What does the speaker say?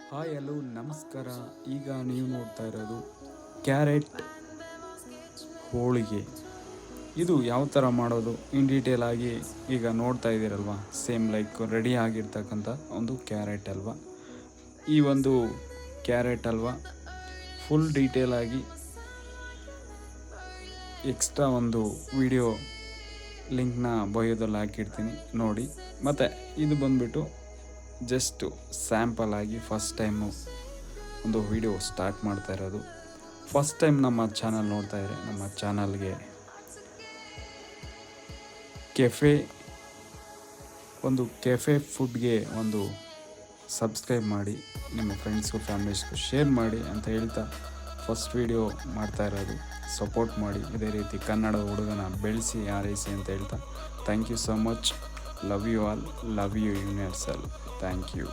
Hi hello ನಮಸ್ಕಾರ. ಈಗ ನೀವು ನೋಡ್ತಾ ಇರೋದು ಕ್ಯಾರೆಟ್ ಹೋಳಿಗೆ. ಇದು ಯಾವ ಥರ ಮಾಡೋದು ಇನ್ ಡೀಟೇಲ್ ಆಗಿ ಈಗ ನೋಡ್ತಾ ಇದ್ದೀರಲ್ವ. ಸೇಮ್ ಲೈಕ್ ರೆಡಿ ಆಗಿರ್ತಕ್ಕಂಥ ಒಂದು ಕ್ಯಾರೆಟ್ ಹಲ್ವಾ. ಈ ಒಂದು ಕ್ಯಾರೆಟ್ ಹಲ್ವಾ ಫುಲ್ ಡೀಟೇಲ್ ಆಗಿ ಎಕ್ಸ್ಟ್ರಾ ಒಂದು ವಿಡಿಯೋ ಲಿಂಕ್ನ ಬಯೋದಲ್ಲಿ ಹಾಕಿರ್ತೀನಿ ನೋಡಿ. ಮತ್ತು ಇದು ಬಂದುಬಿಟ್ಟು ಜಸ್ಟು ಸ್ಯಾಂಪಲ್ ಆಗಿ ಫಸ್ಟ್ ಟೈಮು ಒಂದು ವಿಡಿಯೋ ಸ್ಟಾರ್ಟ್ ಮಾಡ್ತಾ ಇರೋದು. ಫಸ್ಟ್ ಟೈಮ್ ನಮ್ಮ ಚಾನಲ್ ನೋಡ್ತಾ ಇದ್ರೆ ನಮ್ಮ ಚಾನಲ್ಗೆ ಕೆಫೆ ಫುಡ್ಗೆ ಒಂದು ಸಬ್ಸ್ಕ್ರೈಬ್ ಮಾಡಿ, ನಿಮ್ಮ ಫ್ರೆಂಡ್ಸ್ಗೂ ಫ್ಯಾಮಿಲೀಸ್ಗೂ ಶೇರ್ ಮಾಡಿ ಅಂತ ಹೇಳ್ತಾ ಫಸ್ಟ್ ವಿಡಿಯೋ ಮಾಡ್ತಾ ಇರೋದು. ಸಪೋರ್ಟ್ ಮಾಡಿ, ಇದೇ ರೀತಿ ಕನ್ನಡ ಹುಡುಗನ ಬೆಳೆಸಿ ಆರೈಸಿ ಅಂತ ಹೇಳ್ತಾ thank you so much. Love you all, love you universal. Thank you.